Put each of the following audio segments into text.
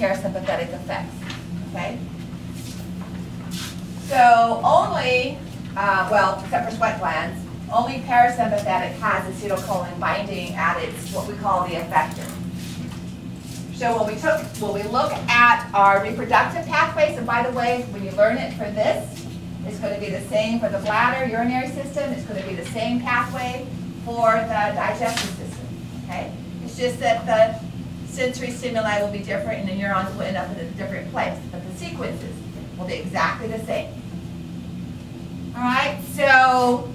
parasympathetic effects. Okay? So only, well, except for sweat glands, only parasympathetic has acetylcholine binding at its, what we call the effector. So when we look at our reproductive pathways, and by the way, when you learn it for this, it's going to be the same for the bladder, urinary system. It's going to be the same pathway for the digestive system. Okay? It's just that the sensory stimuli will be different and the neurons will end up in a different place. But the sequences will be exactly the same. All right? So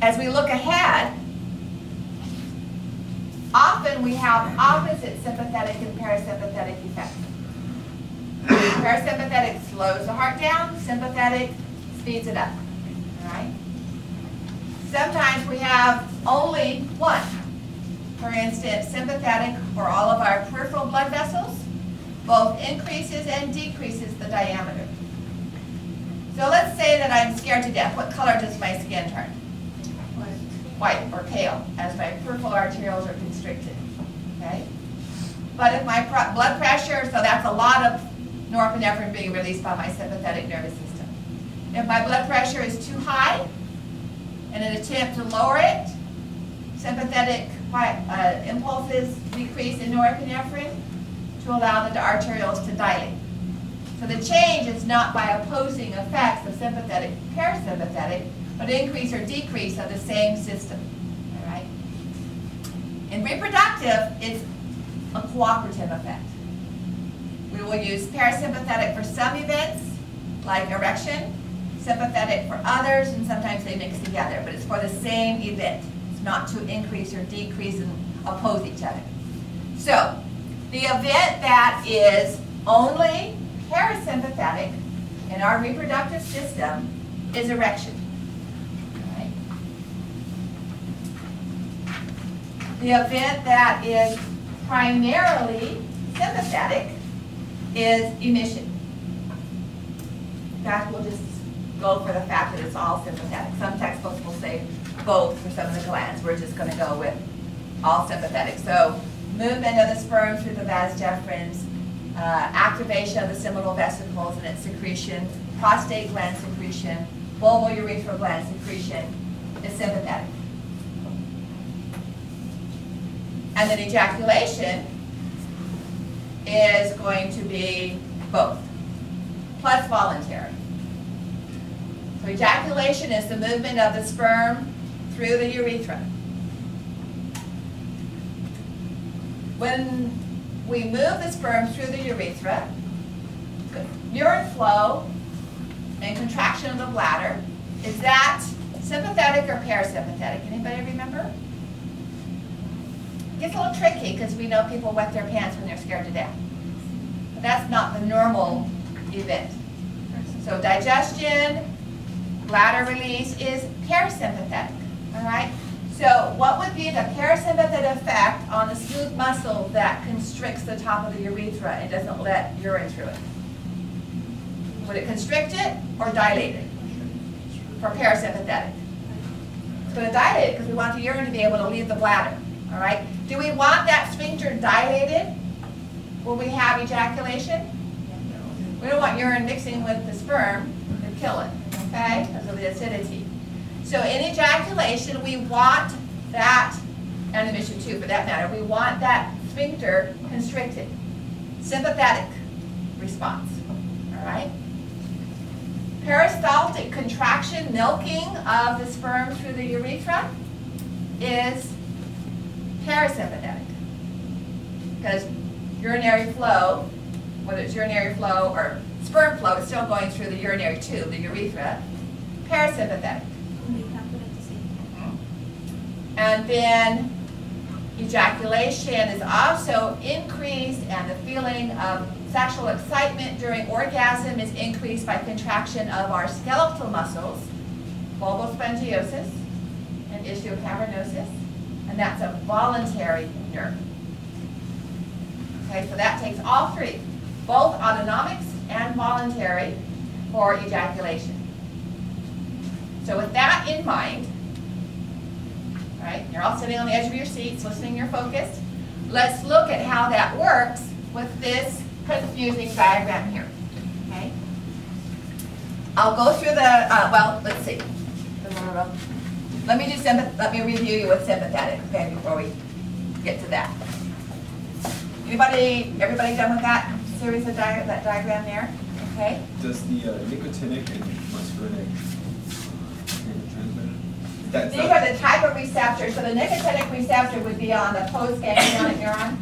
as we look ahead, often we have opposite sympathetic and parasympathetic effects. Parasympathetic slows the heart down, sympathetic speeds it up. All right? Sometimes we have only one. For instance, sympathetic for all of our peripheral blood vessels both increases and decreases the diameter. So let's say that I'm scared to death. What color does my skin turn? White or pale, as my peripheral arterioles are constricted. Okay? But if my blood pressure, so that's a lot of norepinephrine being released by my sympathetic nervous system. If my blood pressure is too high, in an attempt to lower it, sympathetic impulses decrease in norepinephrine to allow the arterioles to dilate. So the change is not by opposing effects of sympathetic and parasympathetic, but increase or decrease of the same system. All right? In reproductive, it's a cooperative effect. We will use parasympathetic for some events, like erection, sympathetic for others, and sometimes they mix together, but it's for the same event. It's not to increase or decrease and oppose each other. So, the event that is only parasympathetic in our reproductive system is erection. Right? The event that is primarily sympathetic is emission. In fact, we'll just go for the fact that it's all sympathetic. Some textbooks will say both for some of the glands. We're just going to go with all sympathetic. So movement of the sperm through the vas deferens, activation of the seminal vesicles and its secretion, prostate gland secretion, bulbal urethral gland secretion is sympathetic. And then ejaculation is going to be both, plus voluntary. So ejaculation is the movement of the sperm through the urethra. When we move the sperm through the urethra, urine flow and contraction of the bladder, is that sympathetic or parasympathetic? Anybody remember? It gets a little tricky because we know people wet their pants when they're scared to death. But that's not the normal event. So digestion, bladder release is parasympathetic. All right? So what would be the parasympathetic effect on the smooth muscle that constricts the top of the urethra and doesn't let urine through it? Would it constrict it or dilate it? For parasympathetic. It's going to dilate it because we want the urine to be able to leave the bladder. All right? Do we want that sphincter dilated when we have ejaculation? We don't want urine mixing with the sperm to kill it, okay, because of the acidity. So in ejaculation, we want that, and emission too for that matter, we want that sphincter constricted. Sympathetic response, all right? Peristaltic contraction, milking of the sperm through the urethra is parasympathetic. Because urinary flow, whether it's urinary flow or sperm flow, is still going through the urinary tube, the urethra, parasympathetic. And then ejaculation is also increased, and the feeling of sexual excitement during orgasm is increased by contraction of our skeletal muscles, bulbospongiosis and ischiocavernosus, and that's a voluntary nerve. Okay, so that takes all three, both autonomics and voluntary, for ejaculation. So with that in mind, all right, you're all sitting on the edge of your seats, listening, you're focused. Let's look at how that works with this confusing diagram here. Okay? I'll go through the, well, let's see. Let me review you with sympathetic, okay, before we get to that. Everybody done with that series of that diagram there? Okay? Does the nicotinic and muscarinic transmitter? These are the type of receptors. So the nicotinic receptor would be on the postganglionic neuron.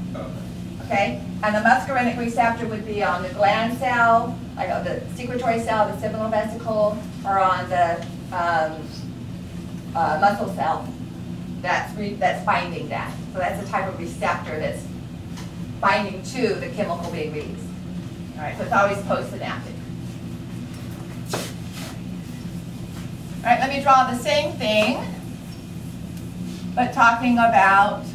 Okay? And the muscarinic receptor would be on the gland cell, like the secretory cell, the seminal vesicle, or on the muscle cell that's binding that. So that's a type of receptor that's binding to the chemical being released. All right, so it's always postsynaptic. All right, let me draw the same thing, but talking about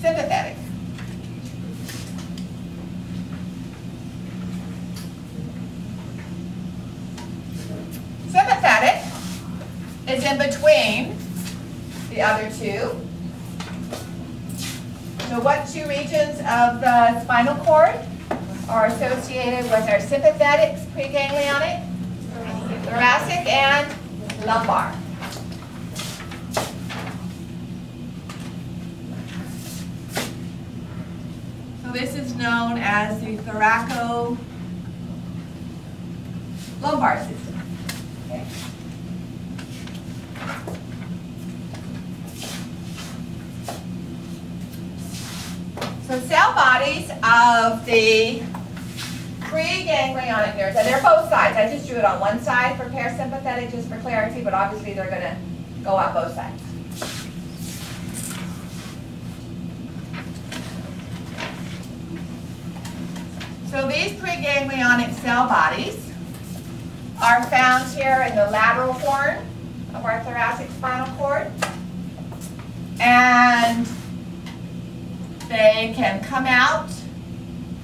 sympathetic. Sympathetic is in between the other two. So what two regions of the spinal cord are associated with our sympathetic preganglionic? Thoracic and lumbar. So this is known as the thoracolumbar system. Okay. So cell bodies of the preganglionic nerves, and they're both sides. I just drew it on one side for parasympathetic just for clarity, but obviously they're going to go on both sides. So these preganglionic cell bodies are found here in the lateral horn of our thoracic spinal cord, and they can come out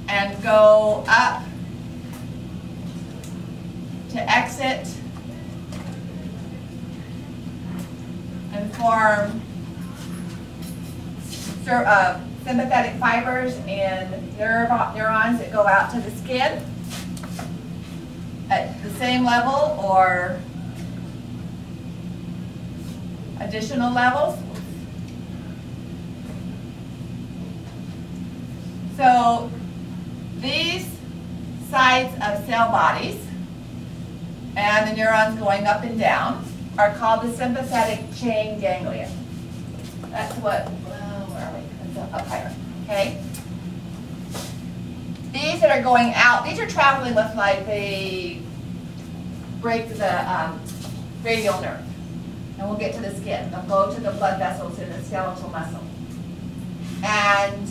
and go up to exit and form sympathetic fibers and neurons that go out to the skin at the same level or additional levels. So these sides of cell bodies and the neurons going up and down are called the sympathetic chain ganglia. That's what, where are we? It's up higher, okay? These that are going out, these are traveling with like the radial nerve. And we'll get to the skin. They'll go to the blood vessels in the skeletal muscle. And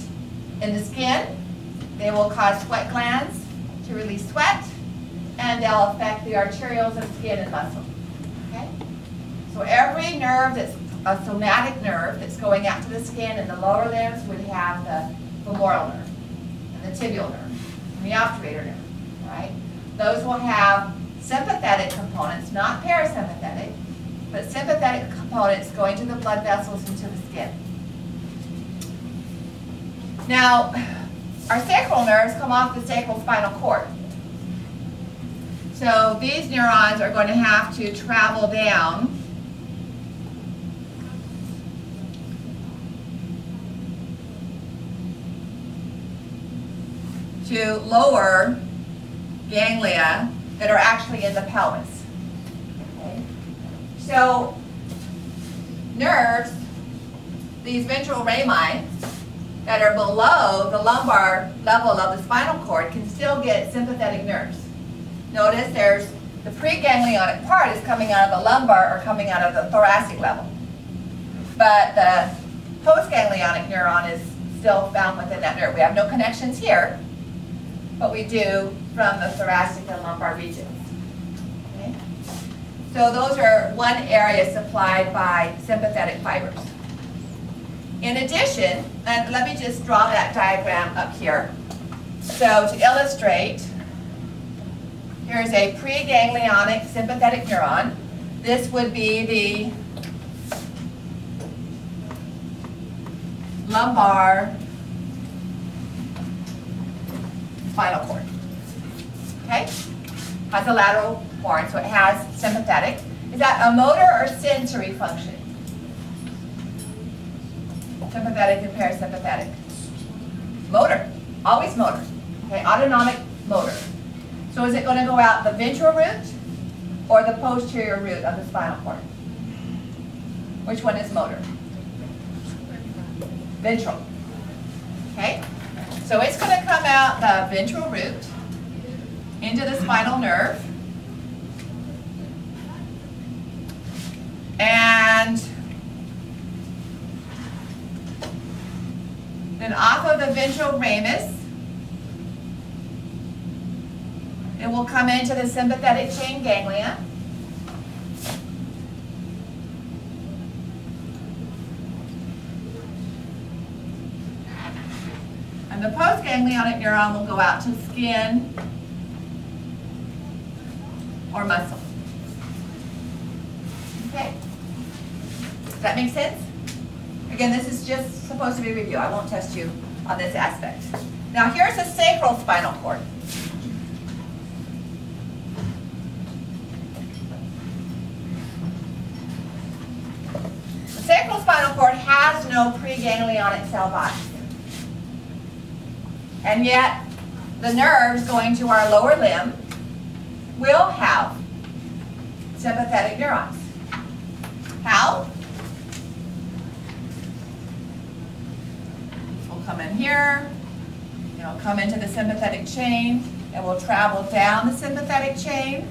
in the skin, they will cause sweat glands to release sweat, and they'll affect the arterioles of skin and muscle. Okay? So every nerve that's a somatic nerve that's going out to the skin and the lower limbs would have the femoral nerve, and the tibial nerve, and the obturator nerve. Right? Those will have sympathetic components, not parasympathetic, but sympathetic components going to the blood vessels and to the skin. Now, our sacral nerves come off the sacral spinal cord. So these neurons are going to have to travel down to lower ganglia that are actually in the pelvis. Okay? So nerves, these ventral rami, that are below the lumbar level of the spinal cord can still get sympathetic nerves. Notice there's the preganglionic part is coming out of the lumbar or coming out of the thoracic level. But the postganglionic neuron is still found within that nerve. We have no connections here, but we do from the thoracic and lumbar regions. Okay? So those are one area supplied by sympathetic fibers. In addition, and let me just draw that diagram up here. So to illustrate, here's a preganglionic sympathetic neuron. This would be the lumbar spinal cord. Okay? Has a lateral horn, so it has sympathetic. Is that a motor or sensory function? Sympathetic and parasympathetic. Motor. Always motor. Okay, autonomic motor. So is it going to go out the ventral root or the posterior root of the spinal cord? Which one is motor? Ventral. Okay? So it's going to come out the ventral root into the spinal nerve. And then off of the ventral ramus, it will come into the sympathetic chain ganglia. And the postganglionic neuron will go out to skin or muscle. Okay. Does that make sense? Again, this is just supposed to be a review. I won't test you on this aspect. Now here's the sacral spinal cord. The sacral spinal cord has no preganglionic cell body. And yet, the nerves going to our lower limb will have sympathetic neurons. How? We'll come in here, it'll come into the sympathetic chain, and we'll travel down the sympathetic chain.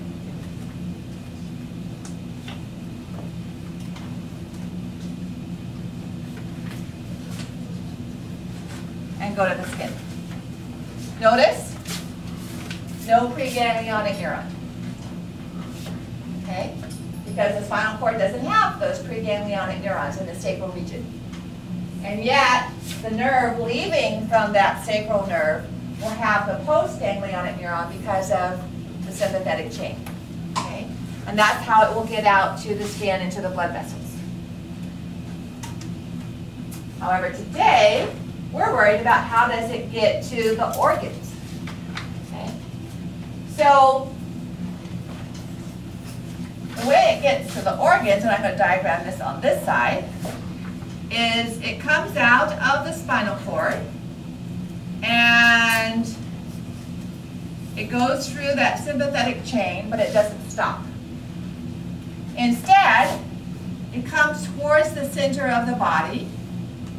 And go to the skin. Notice, no preganglionic neuron. Okay? Because the spinal cord doesn't have those preganglionic neurons in the sacral region. And yet, the nerve leaving from that sacral nerve will have the postganglionic neuron because of the sympathetic chain. Okay? And that's how it will get out to the skin and to the blood vessels. However, today, we're worried about how does it get to the organs. Okay? So, the way it gets to the organs, and I'm going to diagram this on this side, is it comes out of the spinal cord and it goes through that sympathetic chain, but it doesn't stop. Instead, it comes towards the center of the body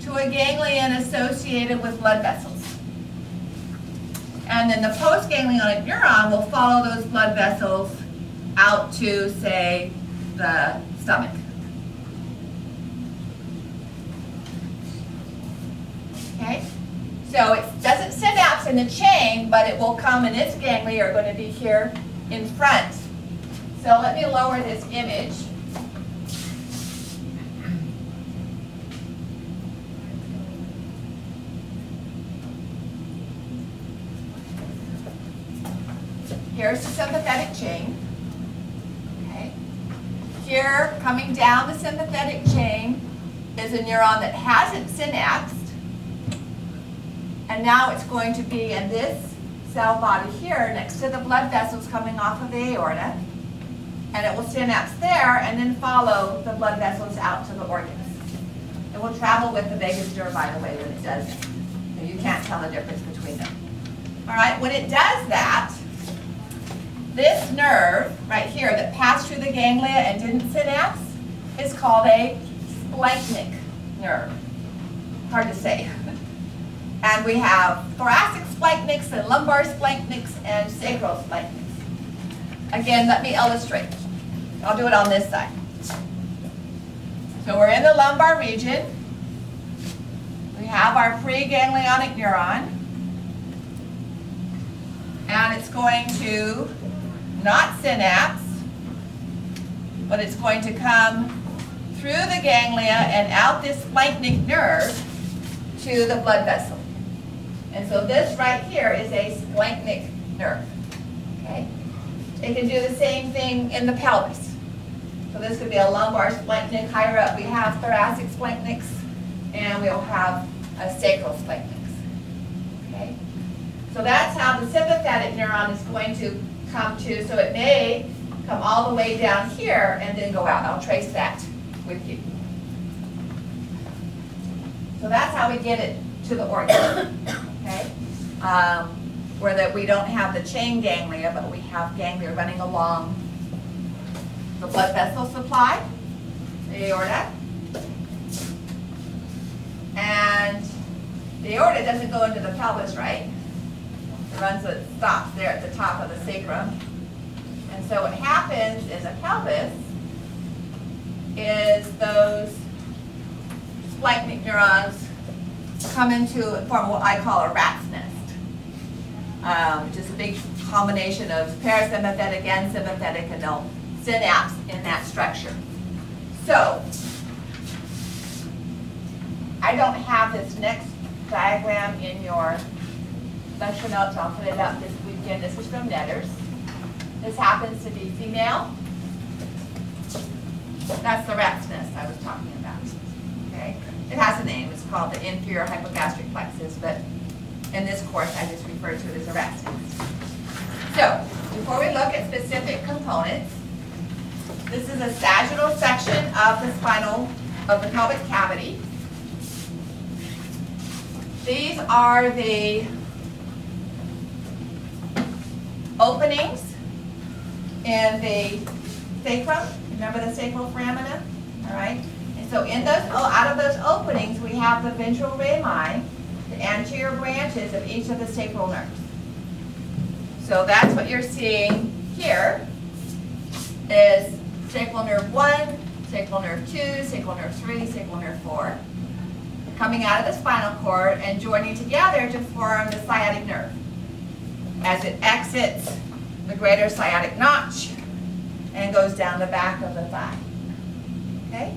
to a ganglion associated with blood vessels. And then the postganglionic neuron will follow those blood vessels out to, say, the stomach. Okay? So it doesn't synapse in the chain, but it will come, and its ganglia are going to be here in front. So let me lower this image. Here's the sympathetic chain. Okay. Here, coming down the sympathetic chain, is a neuron that hasn't synapsed. And now it's going to be in this cell body here next to the blood vessels coming off of the aorta. And it will synapse there and then follow the blood vessels out to the organs. It will travel with the vagus nerve, by the way, when it does that. So you can't tell the difference between them. All right, when it does that, this nerve right here that passed through the ganglia and didn't synapse is called a splanchnic nerve. Hard to say. And we have thoracic splanchnics and lumbar splanchnics and sacral splanchnics. Again, let me illustrate. I'll do it on this side. So we're in the lumbar region. We have our preganglionic neuron. And it's going to not synapse, but it's going to come through the ganglia and out this splanchnic nerve to the blood vessel. And so this right here is a splanchnic nerve. Okay? It can do the same thing in the pelvis. So this could be a lumbar splanchnic. Higher up we have thoracic splanchnics, and we'll have a sacral splanchnics. Okay? So that's how the sympathetic neuron is going to come to. So it may come all the way down here and then go out. I'll trace that with you. So that's how we get it to the organ, okay? Where that we don't have the chain ganglia, but we have ganglia running along the blood vessel supply, the aorta. And the aorta doesn't go into the pelvis, right? It stops there at the top of the sacrum. And so what happens in the pelvis is those splanchnic neurons come into and form what I call a rat's nest. Which is a big combination of parasympathetic and sympathetic, and they'll synapse in that structure. So, I don't have this next diagram in your lecture notes. I'll put it up this weekend. This is from Netters. This happens to be female. That's the rat's nest I was talking about. Okay? It has a name. It's called the inferior hypogastric plexus, but in this course I just refer to it as a rat's nest. So, before we look at specific components, this is a sagittal section of the pelvic cavity. These are the openings in the sacrum. Remember the sacral foramina? All right. And so out of those openings, we have the ventral rami, the anterior branches of each of the sacral nerves. So that's what you're seeing here is sacral nerve 1, sacral nerve 2, sacral nerve 3, sacral nerve 4, coming out of the spinal cord and joining together to form the sciatic nerve as it exits the greater sciatic notch and goes down the back of the thigh. Okay?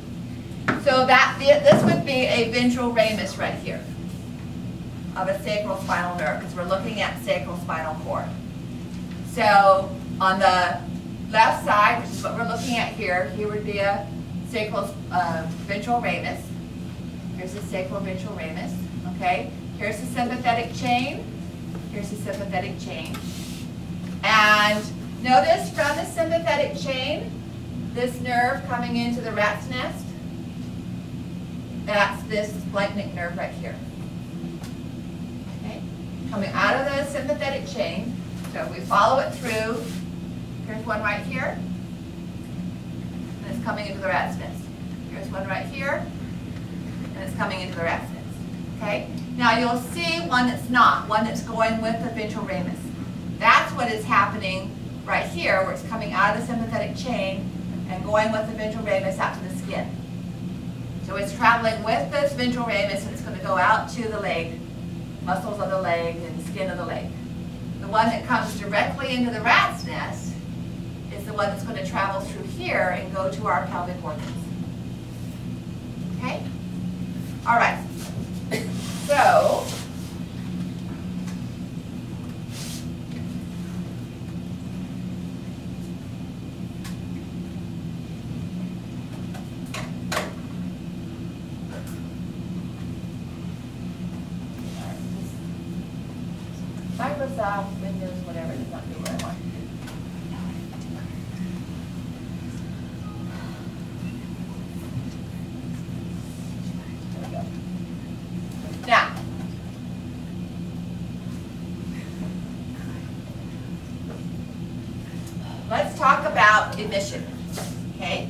So this would be a ventral ramus right here of a sacral spinal nerve, because we're looking at sacral spinal cord. So on the left side, which is what we're looking at here, here would be a sacral ventral ramus. Here's the sacral ventral ramus. Okay? Here's the sympathetic chain. Here's the sympathetic chain. And notice from the sympathetic chain, this nerve coming into the rat's nest, that's this splanchnic nerve right here. Okay? Coming out of the sympathetic chain, so if we follow it through, here's one right here, and it's coming into the rat's nest. Here's one right here, and it's coming into the rat's nest. Okay? Now you'll see one that's not, one that's going with the ventral ramus. That's what is happening right here, where it's coming out of the sympathetic chain and going with the ventral ramus out to the skin. So it's traveling with this ventral ramus, and it's going to go out to the leg, muscles of the leg and skin of the leg. The one that comes directly into the rat's nest is the one that's going to travel through here and go to our pelvic organs. Okay? All right. So, Microsoft, Windows, whatever, does not do what I want. There we go. Now, let's talk about emission, okay?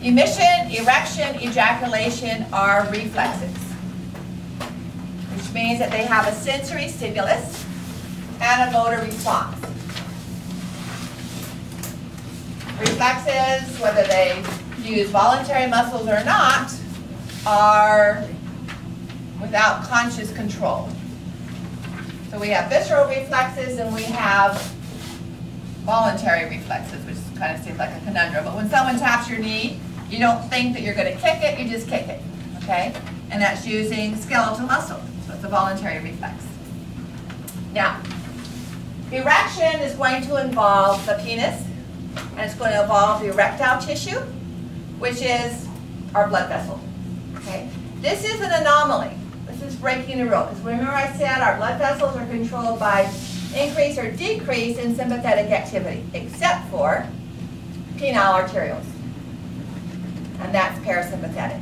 Emission, erection, ejaculation are reflexes, which means that they have a sensory stimulus and a motor response. Reflexes, whether they use voluntary muscles or not, are without conscious control. So we have visceral reflexes and we have voluntary reflexes, which kind of seems like a conundrum. But when someone taps your knee, you don't think that you're going to kick it, you just kick it, okay? And that's using skeletal muscle, so it's a voluntary reflex. Now, erection is going to involve the penis and it's going to involve the erectile tissue, which is our blood vessel. Okay? This is an anomaly. This is breaking the rule, because remember I said our blood vessels are controlled by increase or decrease in sympathetic activity, except for penile arterioles, and that's parasympathetic.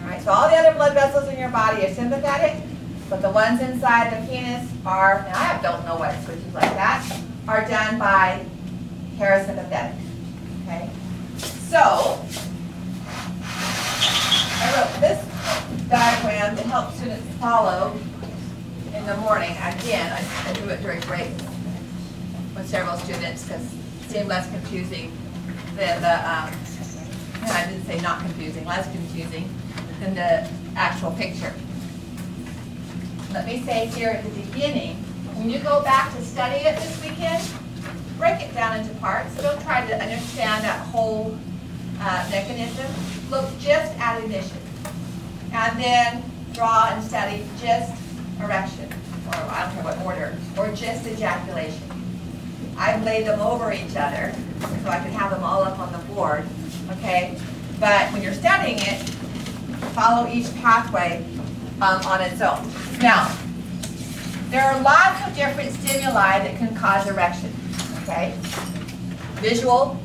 All right, so all the other blood vessels in your body are sympathetic, but the ones inside the penis are, and I don't know what switches like that, are done by parasympathetic. Okay, so I wrote this diagram to help students follow in the morning. Again, I do it during breaks with several students because it seemed less confusing than the, I didn't say not confusing, less confusing than the actual picture. Let me say here at the beginning, when you go back to study it this weekend, break it down into parts. Don't try to understand that whole mechanism. Look just at emission. And then draw and study just erection, or I don't care what order, or just ejaculation. I've laid them over each other so I can have them all up on the board, okay? But when you're studying it, follow each pathway on its own. Now, there are lots of different stimuli that can cause erection, okay? Visual,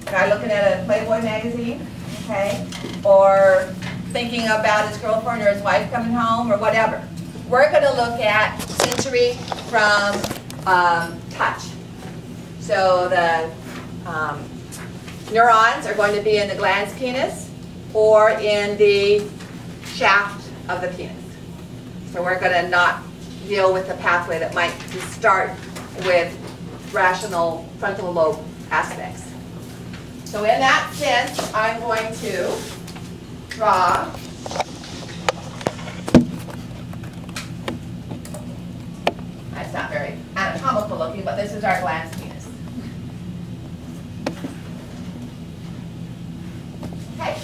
guy looking at a Playboy magazine, okay? Or thinking about his girlfriend or his wife coming home or whatever. We're going to look at sensory from touch. So the neurons are going to be in the glans penis or in the shaft of the penis. So we're going to not deal with the pathway that might start with rational frontal lobe aspects. So in that sense, I'm going to draw that's not very anatomical looking, but this is our glans penis. Okay.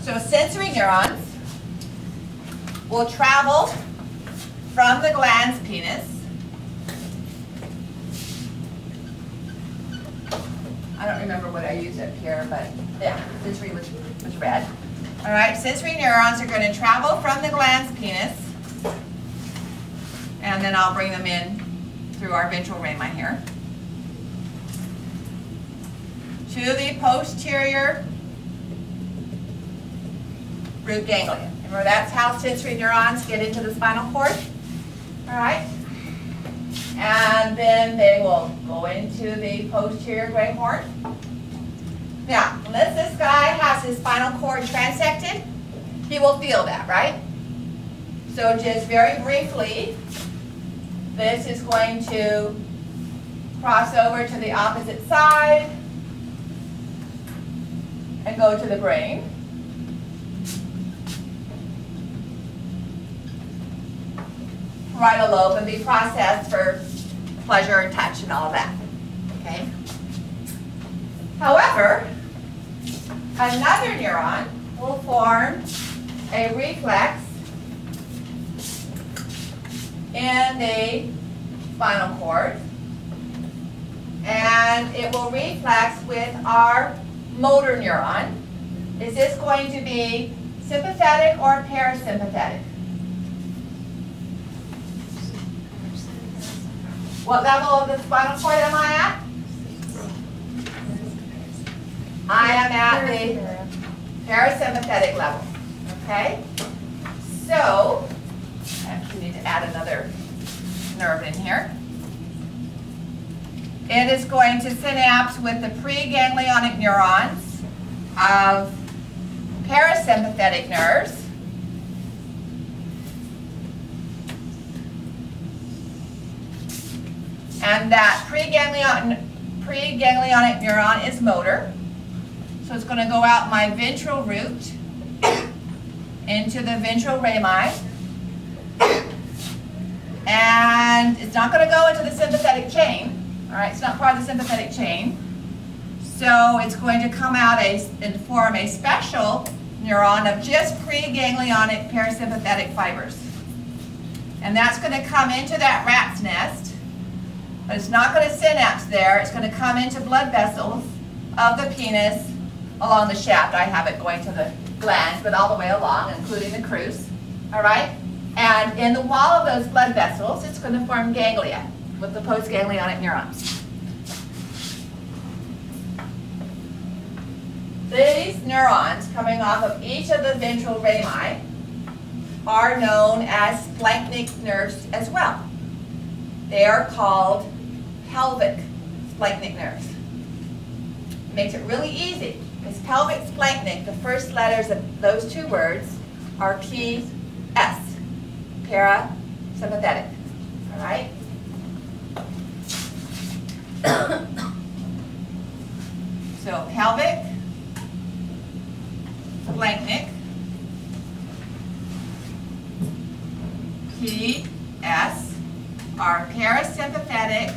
So sensory neurons will travel from the glans penis. I don't remember what I used up here, but yeah, sensory was red. All right, sensory neurons are going to travel from the glans penis, and then I'll bring them in through our ventral rami here, to the posterior root ganglion. Remember, that's how sensory neurons get into the spinal cord. All right. And then they will go into the posterior gray horn. Now, unless this guy has his spinal cord transected, he will feel that, right? So just very briefly, this is going to cross over to the opposite side and go to the brain. Parietal lobe and be processed for pleasure and touch and all of that. Okay. However, another neuron will form a reflex in the spinal cord, and it will reflex with our motor neuron. Is this going to be sympathetic or parasympathetic? What level of the spinal cord am I at? I am at the parasympathetic level. Okay? So, we need to add another nerve in here. It is going to synapse with the preganglionic neurons of parasympathetic nerves. And that preganglionic neuron is motor. So it's going to go out my ventral root into the ventral rami. And it's not going to go into the sympathetic chain. All right, it's not part of the sympathetic chain. So it's going to come out and form a special neuron of just preganglionic parasympathetic fibers. And that's going to come into that rat's nest. But it's not going to synapse there. It's going to come into blood vessels of the penis along the shaft. I have it going to the glands, but all the way along, including the crus. All right? And in the wall of those blood vessels, it's going to form ganglia with the postganglionic neurons. These neurons coming off of each of the ventral rami are known as splanchnic nerves as well. They are called pelvic splanchnic nerves. It makes it really easy because pelvic splanchnic, the first letters of those two words are PS, parasympathetic. All right? So pelvic splanchnic, PS are parasympathetic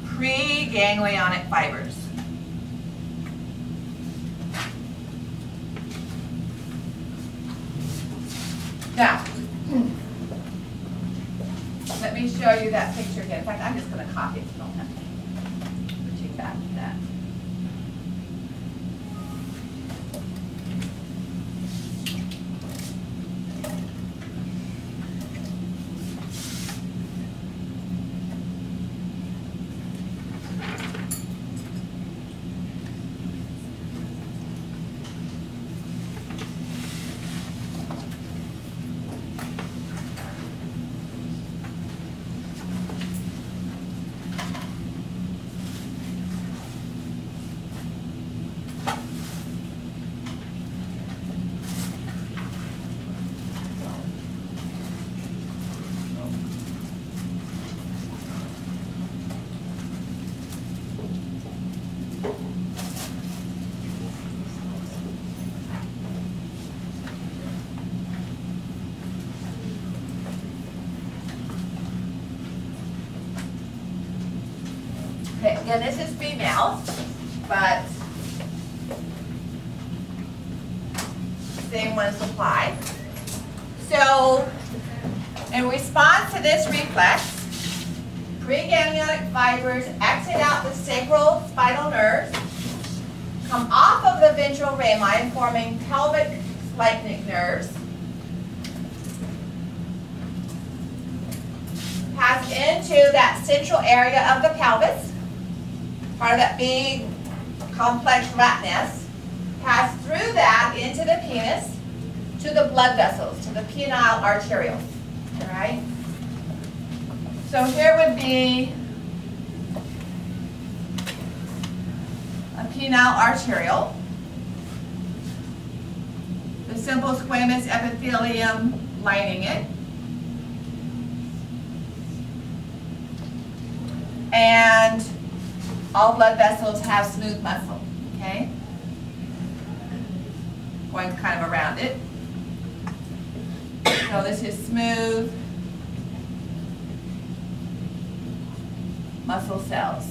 preganglionic fibers. Now, let me show you that picture again. In fact, I'm just going to copy it so I don't have to switching back to that. Okay, again, this is female, but same ones apply. So, in response to this reflex, preganglionic fibers exit out the sacral spinal nerves, come off of the ventral rami, forming pelvic splanchnic nerves, pass into that central area of the pelvis, part of that big complex rat nest, pass through that into the penis to the blood vessels, to the penile arterioles. All right? So here would be a penile arteriole, the simple squamous epithelium lining it, and all blood vessels have smooth muscle, okay? Going kind of around it. So this is smooth muscle cells.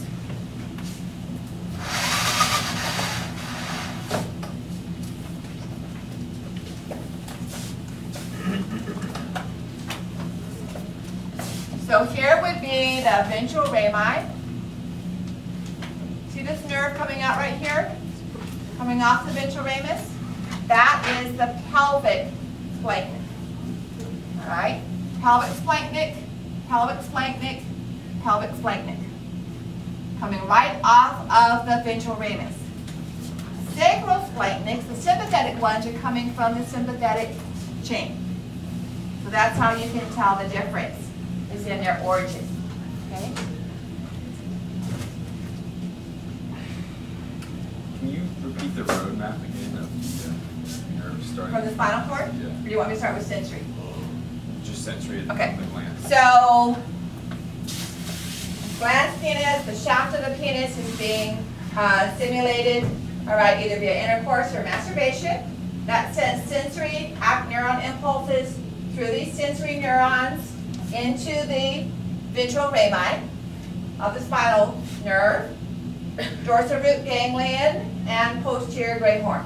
So here would be the ventral rami. See this nerve coming out right here? Coming off the ventral ramus? That is the pelvic splanchnic. All right? Pelvic splanchnic, pelvic splanchnic, pelvic splanchnic. Coming right off of the ventral ramus. Sacral splanchnics, the sympathetic ones, are coming from the sympathetic chain. So that's how you can tell the difference is in their origin. Okay? Can you repeat the roadmap again of the nerve starting? From the spinal cord? Yeah. Or do you want me to start with sensory? Just sensory at Okay. the gland. So, glans penis, the shaft of the penis is being stimulated, all right, either via intercourse or masturbation. That sends sensory neuron impulses through these sensory neurons into the ventral rami of the spinal nerve, dorsal root ganglion, and posterior gray horn.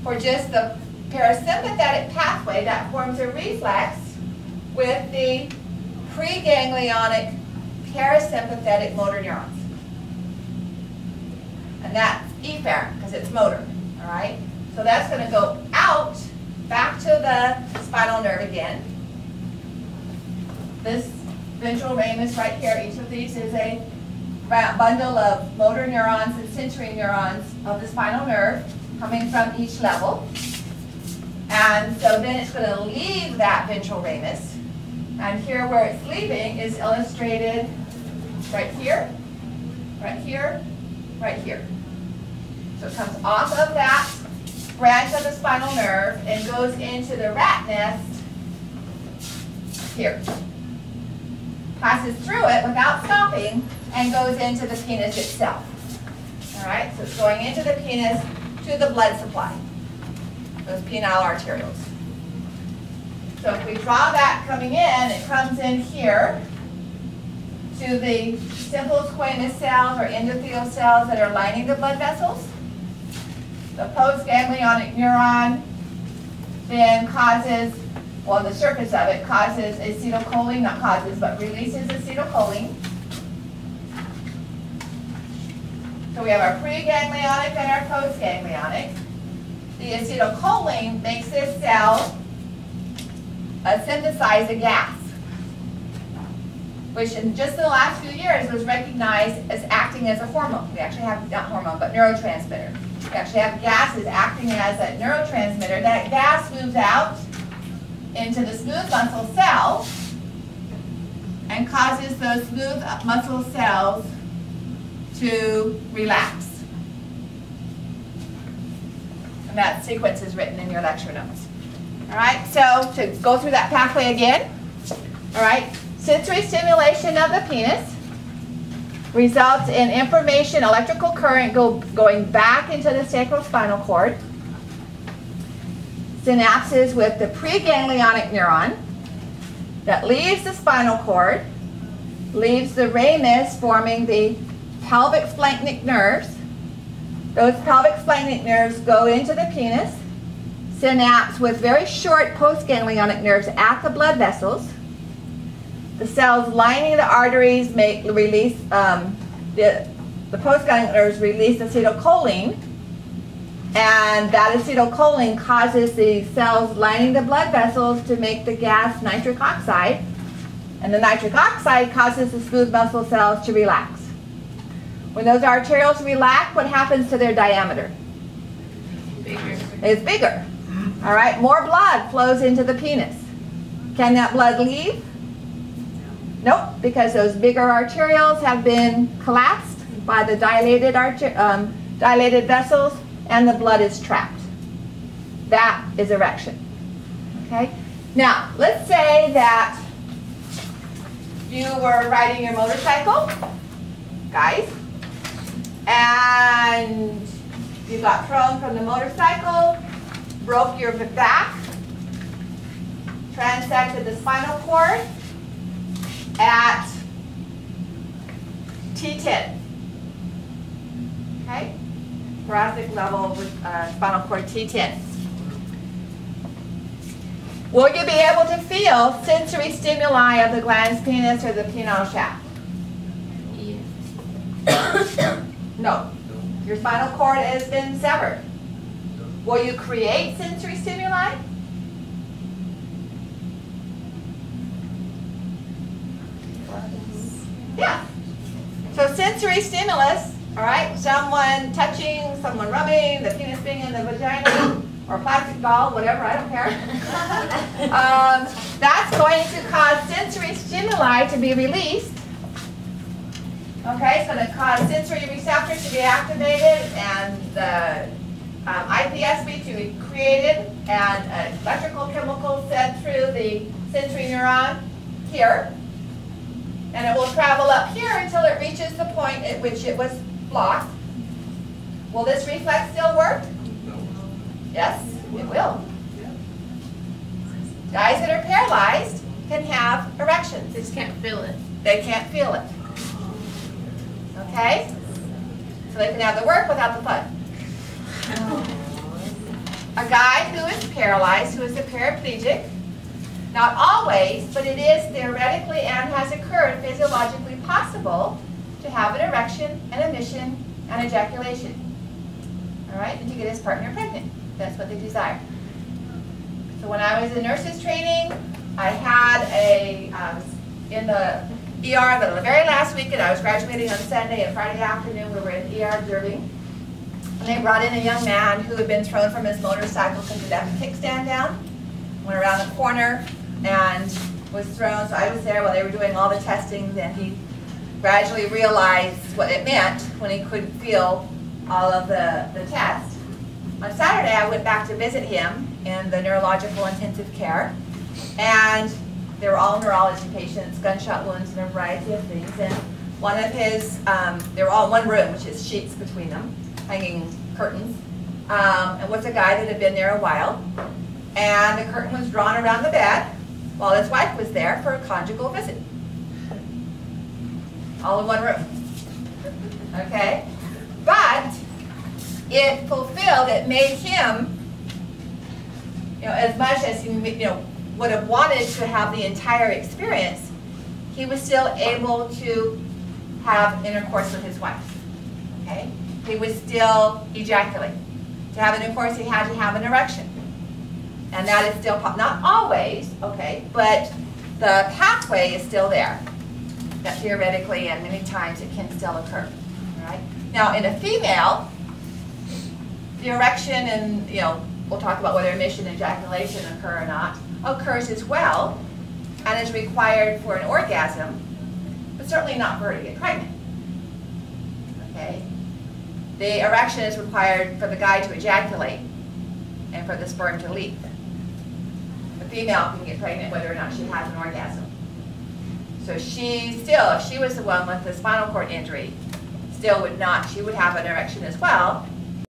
For just the parasympathetic pathway that forms a reflex with the preganglionic parasympathetic motor neurons. And that's efferent because it's motor, all right? So that's going to go out, back to the spinal nerve again. This ventral ramus right here, each of these is a bundle of motor neurons and sensory neurons of the spinal nerve coming from each level. And so then it's going to leave that ventral ramus. And here where it's leaving is illustrated right here, right here, right here. So it comes off of that branch of the spinal nerve and goes into the rat nest here. Passes through it without stopping and goes into the penis itself. All right, so it's going into the penis to the blood supply, those penile arterioles. So if we draw that coming in, it comes in here to the simple squamous cells or endothelial cells that are lining the blood vessels. The postganglionic neuron then causes, well, the surface of it causes acetylcholine, not causes, but releases acetylcholine. So we have our preganglionic and our postganglionic. The acetylcholine makes this cell synthesize a gas, which in just the last few years was recognized as acting as a hormone. We actually have, not hormone, but neurotransmitter. We actually have gases acting as a neurotransmitter. That gas moves out into the smooth muscle cell and causes those smooth muscle cells to relax. And that sequence is written in your lecture notes. All right, so to go through that pathway again, all right, sensory stimulation of the penis results in information, electrical current going back into the sacrospinal cord, synapses with the preganglionic neuron that leaves the spinal cord, leaves the ramus forming the pelvic splanchnic nerves. Those pelvic splanchnic nerves go into the penis, synapse with very short postganglionic nerves at the blood vessels. The cells lining the arteries release, the postganglionic nerves release acetylcholine, and that acetylcholine causes the cells lining the blood vessels to make the gas nitric oxide, and the nitric oxide causes the smooth muscle cells to relax. When those arterioles relax, what happens to their diameter? Bigger. It's bigger. All right, more blood flows into the penis. Can that blood leave? Nope, because those bigger arterioles have been collapsed by the dilated vessels, and the blood is trapped. That is erection. Okay. Now, let's say that you were riding your motorcycle, guys, and you got thrown from the motorcycle, broke your back, transected the spinal cord at T10. Okay? Thoracic level with spinal cord T10. Will you be able to feel sensory stimuli of the glans penis or the penile shaft? Yeah. No. Your spinal cord has been severed. Will you create sensory stimuli? Yeah. So sensory stimulus, all right, someone touching, someone rubbing, the penis being in the vagina, or a plastic doll, whatever, I don't care. That's going to cause sensory stimuli to be released. Okay, it's going to cause sensory receptors to be activated and the IPSB to be created and electrical chemical sent through the sensory neuron here. And it will travel up here until it reaches the point at which it was blocked. Will this reflex still work? Yes, it will. Guys that are paralyzed can have erections. They just can't feel it. They can't feel it. Okay? So they can have the work without the fun. a guy who is paralyzed, who is a paraplegic, not always, but it is theoretically and has occurred physiologically possible to have an erection, an emission, and ejaculation. All right, and to get his partner pregnant. That's what they desire. So when I was in nurses training, I had in the ER the very last weekend, I was graduating on Sunday, and Friday afternoon we were in ER observing. And they brought in a young man who had been thrown from his motorcycle because he left the kickstand down, went around the corner, and was thrown. So I was there while they were doing all the testing, and he gradually realized what it meant when he couldn't feel all of the test. On Saturday, I went back to visit him in the neurological intensive care, and they were all neurology patients, gunshot wounds, and a variety of things. And one of his, they were all in one room, which is sheets between them, hanging curtains. And was a guy that had been there a while, and the curtain was drawn around the bed while his wife was there for a conjugal visit. All in one room. Okay? But it fulfilled, it made him, as much as he would have wanted to have the entire experience, he was still able to have intercourse with his wife. Okay? He was still ejaculating. To have intercourse, he had to have an erection. And that is still, not always, okay, but the pathway is still there. That theoretically and many times it can still occur. All right? Now, in a female, the erection and, we'll talk about whether emission and ejaculation occur or not, occurs as well and is required for an orgasm, but certainly not for her to get pregnant. Okay? The erection is required for the guy to ejaculate and for the sperm to leak. The female can get pregnant whether or not she has an orgasm. So she still, if she was the one with the spinal cord injury, still would not, she would have an erection as well,